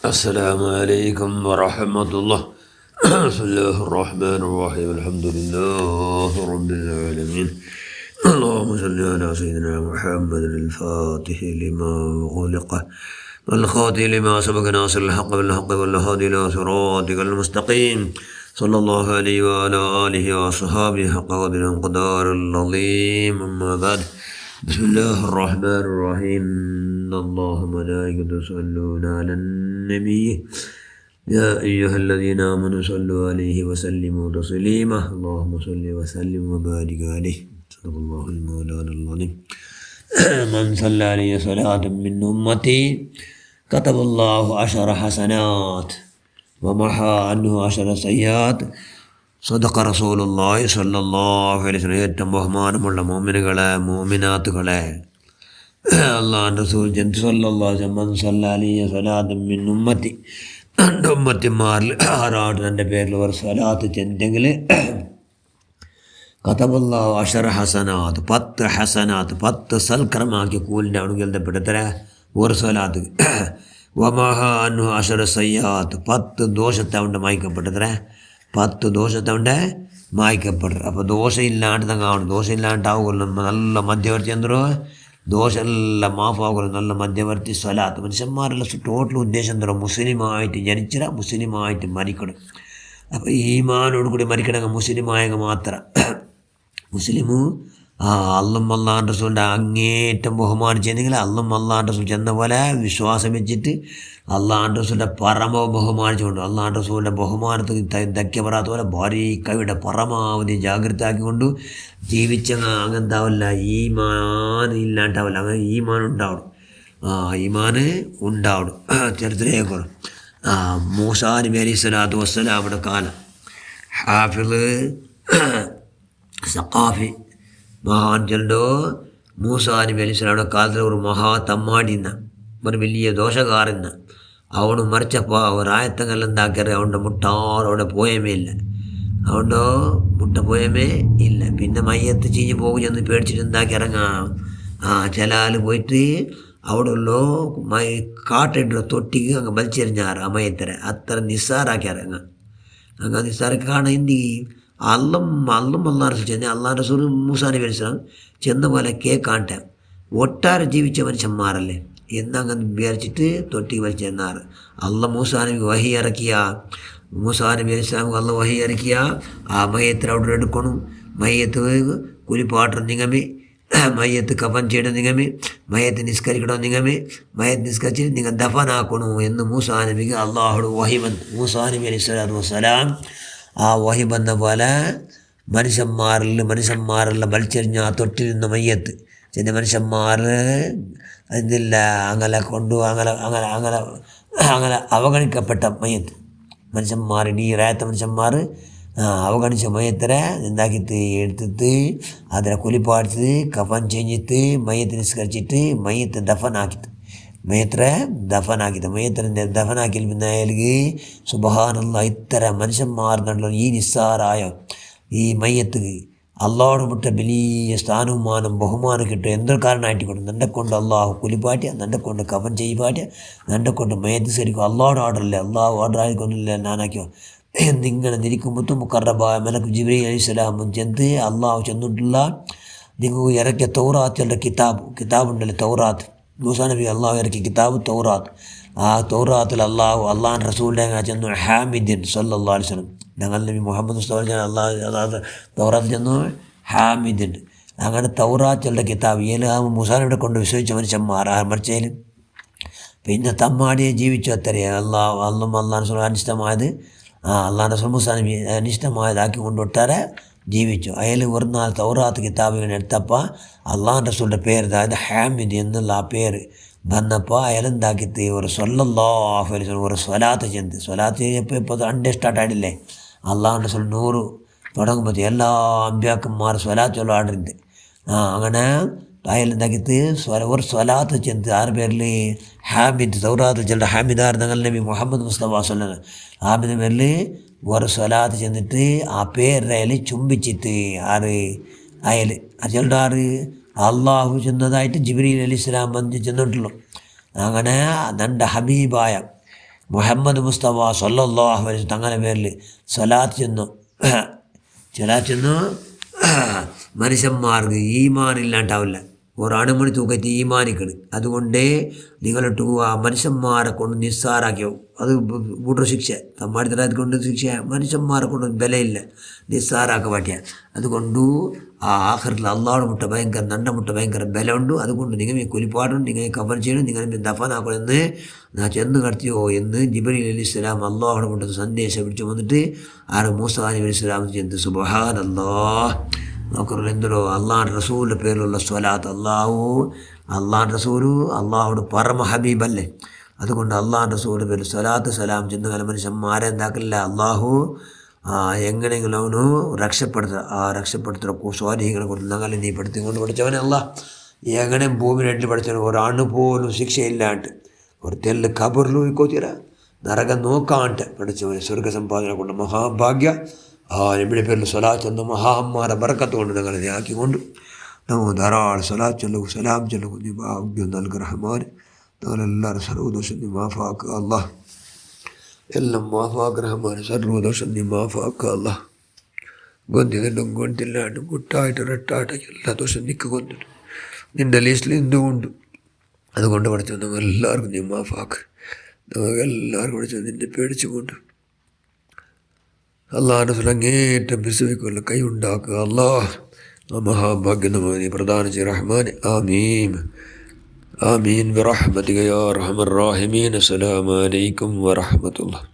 السلام عليكم ورحمة الله. بسم الله الرحمن الرحيم. الحمد لله رب العالمين. اللهم صل على سيدنا محمد الفاتح لما غلق والخاتم لما سبق ناصر الحق بالحق والهادي إلى صراطك المستقيم. صلى الله عليه وعلى آله وصحبه حق قدر القدر العظيم. أما بعد. بسم الله الرحمن الرحيم. إن الله وملائكته يصلون على النبي يا أيها الذين آمنوا صلوا عليه وسلموا تسليما. اللهم صل وسلم وبارك عليه. صدق الله المولانا العظيم. من صلى عليه صلاة من أمتي كتب الله 10 حسنات ومحى عنه 10 سيئات. صدق റസൂലുള്ളാഹി സ്വല്ലല്ലാഹു അലൈഹി വസല്ലം. ഏറ്റവും ബഹുമാനമുള്ള മുഅ്മിനുകളെ മുഅ്മിനാത്തുകളെ, അല്ലാഹുവിൻ്റെ റസൂൽ സല്ലല്ലാഹു അലൈഹി വസല്ലം സല്ലല്ലാഹു സ്വലാത്തും മിൻ ഉമ്മത്തി, എൻ്റെ ഉമ്മത്തിമാരിൽ ആരാണ് എൻ്റെ പേരിൽ ഒരു സ്വലാത്ത് ചെന്തെങ്കിൽ കതബല്ലാഹു 10 ഹസനാത്ത്, 10 ഹസനാത്ത്, 10 സൽക്കർമാക്കി കൂലിൻ്റെ അവിടെ എഴുതപ്പെട്ടത്ര ഒരു സ്വലാത്ത്. വമഹ അൻഹു 10 സയ്യാത്ത്, 10 ദോഷത്തെ കൊണ്ട് മായ്ക്കപ്പെട്ടത്ര, 10 ദോഷത്തെ കൊണ്ട് മായ്ക്കപ്പെട്ടു. അപ്പോൾ ദോഷമില്ലാണ്ട് തങ്ങാവണം, ദോഷമില്ലാണ്ടാവുമല്ലോ. നല്ല മധ്യവർത്തി എന്തോ ദോഷമെല്ലാം മാഫാകുമല്ലോ, നല്ല മധ്യവർത്തി സ്വലാത്ത്. മനുഷ്യന്മാരെല്ലാം ടോട്ടൽ ഉദ്ദേശം എന്തോ മുസ്ലിമായിട്ട് ജനിച്ചിട, മുസ്ലിമായിട്ട് മരിക്കണം. അപ്പോൾ ഈമാനോട് കൂടി മരിക്കണമെങ്കിൽ മുസ്ലിമായെങ്കിൽ മാത്രം. മുസ്ലിമു അള്ളാഹും അല്ലാഹുവിൻ്റെ റസൂലിൻ്റെ അങ്ങേറ്റം ബഹുമാനിച്ചെങ്കിൽ അള്ളാഹും അല്ലാഹുവിൻ്റെ റസൂൽ ചെന്ന പോലെ വിശ്വാസം വെച്ചിട്ട് അള്ളാഹുവിൻ്റെ റസൂലിൻ്റെ പരമവും ബഹുമാനിച്ചുകൊണ്ട് അള്ളാഹുവിൻ്റെ റസൂലിൻ്റെ ബഹുമാനത്തിൽ ധക്യപ്പെടാത്ത പോലെ ഭാര്യയുടെ പരമാവധി ജാഗ്രത ആക്കിക്കൊണ്ട് ജീവിച്ചങ്ങ് അങ്ങനെന്താവില്ല, ഈമാൻ ഇല്ലാണ്ടാവില്ല. അങ്ങനെ ഈമാൻ ഉണ്ടാവണം, ഈമാൻ ഉണ്ടാവണം. ചരിത്രേക്കും മൂസാ നബി അലൈഹി സ്വലാത്തു വസ്സലാമിൻ്റെ കാലം ഹാഫിള് സഖാഫി മഹാൻ ചെല്ലോ മൂസാ നബി അലൈഹി സ്വലാമിൻ്റെ കാലത്തിൽ ഒരു മഹാ തമ്മാടിന്ന ഒരു വലിയ ദോഷകാരന്ന് അവന് മറിച്ചപ്പോൾ ഒരായത്തങ്ങളെല്ലാം എന്താക്കിയത് അവൻ്റെ മുട്ടാറവിടെ പോയമേ ഇല്ല, അവൻ്റെ മുട്ട പോയമേ ഇല്ല. പിന്നെ മയ്യത്ത് ചീഞ്ഞ് പോകും ചെന്ന് പേടിച്ചിട്ട് എന്താക്കി ഇറങ്ങാം. ചില ആൾ പോയിട്ട് അവിടെ ഉള്ളോ കാട്ടിൻ്റെ തൊട്ടിക്ക് അങ്ങ് വലിച്ചെറിഞ്ഞാറ് ആ മയത്തര അത്ര നിസ്സാറാക്കി ഇറങ്ങാം. അങ്ങ് നിസ്സാറാക്കി കാണാൻ എന്ത് ചെയ്യും? അള്ളാഹ് റസൂൽ ചെന്ന് അള്ളാഹ് റസൂൽ മൂസാ നബി അലൈഹി സ്വലാം ചെന്ന പോലെ കേൾക്കാണ്ട ഒട്ടാരെ ജീവിച്ച മനുഷ്യന്മാരല്ലേ എന്നങ്ങനെ വിചാരിച്ചിട്ട് തൊട്ടിക്ക് വലിച്ചെന്നാറ്. അള്ളാഹ് മൂസാ നബി വഹി ഇറക്കിയ, മൂസാ നബി അലൈഹി സ്വലാം അള്ളാഹ് വഹി ഇറക്കിയ ആ മയ്യത്തിൽ അവിടെ എടുക്കണം. മയ്യത്ത് കുലിപ്പാട്ടം നിങ്ങമി, മയ്യത്ത് കഫൻ ചെയ്യണം നിങ്ങമി, മയ്യത്ത് നിസ്കരിക്കണം നിങ്ങമി, മയ്യത്ത് നിസ്കരിച്ചിട്ട് നിങ്ങൾ ദഫനാക്കണു എന്ന് മൂസാ നബിക്ക് അള്ളാഹുടെ വഹി വന്നു. മൂസാ നബി അലൈഹി സ്വലാത്തു വസ്സലാം ആ വഹി വന്ന പോലെ മനുഷ്യന്മാരെല്ലാം വലിച്ചെറിഞ്ഞ ആ തൊട്ടിൽ നിന്ന മയ്യത്ത് ചില മനുഷ്യന്മാർ എന്നില്ല അങ്ങനെ അവഗണിക്കപ്പെട്ട മയ്യത്ത് മനുഷ്യന്മാർ, നീറാത്ത മനുഷ്യന്മാർ അവഗണിച്ച മയ്യത്തിനെ എന്താക്കിയിട്ട് എടുത്തിട്ട് അതിനെ കുലിപ്പാടിച്ച് കഫൻ ചെയ്ഞ്ഞിട്ട് മയ്യത്ത് നിസ്കരിച്ചിട്ട് മയ്യത്ത് ദഫനാക്കിയിട്ട് മയ്യത്തിനെ ദഫനാക്കി. പിന്നെ അയാൾക്ക് സുബ്ഹാനല്ലാഹ് ഇത്ര മനുഷ്യന്മാർക്കുള്ള ഈ നിസ്സാരായ ഈ മയ്യത്ത് അള്ളാഹോട് വിട്ട വലിയ സ്ഥാനവും മാനം ബഹുമാനം കിട്ടും. എന്തൊരു കാരണമായിട്ട് കൊടുക്കും. നിന്നെ കൊണ്ട് അള്ളാഹു കുലിപ്പാട്ടിയ, നിന്നെ കൊണ്ട് കഫൻ ചെയ്യപ്പാട്ടിയ, നിന്നെ കൊണ്ട് മയ്യത്ത് ശരിക്കും അള്ളാഹോട് ഓർഡറല്ലേ, അള്ളാഹു ഓർഡർ ആയിക്കൊണ്ടില്ല നാനാക്കിയോ എന്നിങ്ങനെ നിൽക്കുമ്പോൾ മുഖറബായ മലക്ക് ജിബ്രീൽ അലൈഹിസ്സലാം ചെന്ന് അള്ളാഹു ചെന്നിട്ടുള്ള നിങ്ങൾക്ക് ഇറക്കിയ തൗറാത്തുകളുടെ കിതാബുണ്ടല്ലോ, തൗറാത്ത്. മൂസാ നബി അള്ളാഹു ഇറക്കിയ കിതാബ് തൗറാത്ത്. ആ തൗറാത്തിൽ അള്ളാഹുൻ്റെ റസൂലിൻ്റെ ചെന്നു ഹാമിദിൻ സല്ലല്ലാഹു അലൈഹി വസല്ലം. ഞങ്ങൾ നബി മുഹമ്മദ് മുസ്തഫ അള്ളാഹു തൗറാത്ത് ചെന്നു ഹാമിദിൻ. അങ്ങനെ തൗറാത്തുകളുടെ കിതാബ് മൂസാ നബിയെ കൊണ്ട് വിശ്വസിച്ച മനുഷ്യന്മാർ മറിച്ചതിൽ പിന്നെ തമ്മാടിയെ ജീവിച്ചു. അത്രയേ അള്ളാഹ് റസൂൽ അനിഷ്ടമായത് അള്ളാഹ് റസൂൽ മൂസാ നബി അനിഷ്ടമായതാക്കി കൊണ്ടൊട്ടാരെ ജീവിച്ചു. അയാൾ ഒരു നാൾ തൗറാത്ത് കിതാബിനെ എടുത്തപ്പോൾ അള്ളാഹ് റസൂലിൻ്റെ പേര്, അതായത് ഹാമിദ് എന്നുള്ള ആ പേര് വന്നപ്പോൾ അയാൾ എന്താക്കിയിട്ട് ഒരു സല്ലല്ലാഹു അലൈഹി വസല്ലം ഒരു സ്വലാത്ത് ചെന്ന് സ്വലാത്ത് ചെയ്യുമ്പോൾ ഇപ്പോൾ 2 സ്റ്റാർട്ടായിട്ടില്ലേ. അള്ളാഹ് റസൂൽ 100 തുടങ്ങുമ്പോൾ എല്ലാ അമ്പ്യാക്കന്മാർ സ്വലാത്ത് ചൊല്ല ആടുണ്ട്. അങ്ങനെ അയാൾ എന്താക്കിയിട്ട് ഒരു സ്വലാത്ത് ചെന്ന് ആറ് പേരിൽ ഹാമിദ് തൗറാത്ത് ചെല്ലുന്ന ഹാമിദാർ ഞങ്ങൾ നബി മുഹമ്മദ് മുസ്തഫ സ്വല്ലല്ലാഹു ഹാമിദ് പേരിൽ ഒരു സ്വലാത്ത് ചെന്നിട്ട് ആ പേരയിൽ ചുംബിച്ചിട്ട് അയാൾ ചെല്ലാറ് അള്ളാഹു ചെന്നതായിട്ട് ജിബ്രീൽ അലൈഹിസ്സലാം വന്ന് ചെന്നിട്ടുള്ളൂ. അങ്ങനെ തൻ്റെ ഹബീബായ മുഹമ്മദ് മുസ്തഫ സല്ലല്ലാഹു അലൈഹി വസല്ലം തങ്ങളുടെ പേരിൽ സ്വലാത്ത് ചെന്നു മനുഷ്യന്മാർക്ക് ഈമാനില്ലാണ്ടാവില്ല. ഒരണുമണി തൂക്കത്തി ഈമാനിക്കണ്. അതുകൊണ്ട് നിങ്ങളിട്ട് ആ മനുഷ്യന്മാരെ കൊണ്ട് നിസ്സാറാക്കിയോ അത് കൂട്ടർ ശിക്ഷ തമ്മാടിത്തരാത് കൊണ്ട് ശിക്ഷ മനുഷ്യന്മാരെ കൊണ്ട് ബലയില്ല നിസ്സാറാക്ക പറ്റിയ. അതുകൊണ്ട് ആ ആഖിറത്തിൽ അള്ളാഹുടെ മുട്ട ഭയങ്കര നണ്ട മുട്ട ഭയങ്കര ബലമുണ്ട്. അതുകൊണ്ട് നിങ്ങൾ കുലിപ്പാടും നിങ്ങൾ കഫൻ ചെയ്യണം നിങ്ങൾ ദഫനാക്കണമെന്ന് ഞാൻ ചെന്ന് കടത്തിയോ എന്ന് ജിബ്രീൽ അലൈഹിസ്സലാം അള്ളാഹുടെ മുട്ട സന്ദേശം പിടിച്ചു വന്നിട്ട് ആറ് മൂസാ നബി അലൈഹിസ്സലാം ചെന്ന് സുബ്ഹാനല്ലാഹ് നോക്കറുള്ള എന്തോ അള്ളാഹുടെ റസൂലിൻ്റെ പേരിലുള്ള സ്വലാത്ത്. അള്ളാഹുടെ റസൂല് അള്ളാഹുടെ പരമ ഹബീബല്ലേ. അതുകൊണ്ട് അള്ളാഹുടെ റസൂലിൻ്റെ പേരിൽ സ്വലാത്ത് സലാം ചെന്ന് കല മനുഷ്യന്മാരെ എന്താക്കില്ല അള്ളാഹു എങ്ങനെയെങ്കിലും അവന് രക്ഷപ്പെടുത്തുന്ന സ്വാധീനങ്ങളെ കൊടുത്ത് ഞങ്ങളെ നീ പെടുത്തിക്കൊണ്ട് പഠിച്ചവനെ അല്ല എങ്ങനെ ഭൂമിയിലെട്ടി പഠിച്ചവൻ ഒരാണ് പോലും ശിക്ഷയില്ലാണ്ട് ഒരു തെല്ല് ഖബറിൽ കോത്തിര നരകം നോക്കാണ്ട് പഠിച്ചവനെ സ്വർഗ സമ്പാദന കൊണ്ട് മഹാഭാഗ്യ ആ നബിയുടെ പേരിൽ സ്വലാത്ത് എന്ന മഹാന്മാരെ ബർക്കത്ത് കൊണ്ട് ഞങ്ങളെ ആക്കിക്കൊണ്ട് നമ്മൾ ധാരാളം സ്വലാത്ത് ചൊല്ലും സലാം ചൊല്ലും നീ ഭാഗ്യം നൽകുക റഹ്മാൻ. ഞങ്ങളെല്ലാവരും സർവ്വദോഷം നീ മാഫാക്കുക അല്ലാഹ്. എല്ലാം മാഫാക്കുക റഹ്മാൻ. സർവ്വദോഷം നീ മാഫാക്കുക അല്ലാഹ്. ഗൊന്തിതെല്ലാം ഗൊന്തില്ലാണ്ടും കുട്ടായിട്ട് റെട്ടായിട്ട് എല്ലാ ദോഷം നിൽക്ക് കൊന്നിട്ട് നിൻ്റെ ലിസ്റ്റിൽ എന്തുകൊണ്ട് അതുകൊണ്ട് പഠിച്ചു നമ്മൾ എല്ലാവർക്കും നീ മാഫാക്കുക. നമുക്ക് എല്ലാവർക്കും പഠിച്ചു നിന്നെ പേടിച്ചുകൊണ്ട് അള്ളാഹുടെ അങ്ങേറ്റം പിസുവിക്കുള്ള കൈ ഉണ്ടാക്കുക അല്ലാഹ്. ആ മഹാഭാഗ്യം നമ്മൾ നീ പ്രദാനം ചെയ്യ റഹ്മാൻ. ആമീൻ ആമീൻ ബിറഹ്മതിക യാ അർഹമർ റഹീമീൻ. അസ്സലാമു അലൈക്കും വറഹ്മത്തുള്ളാഹി.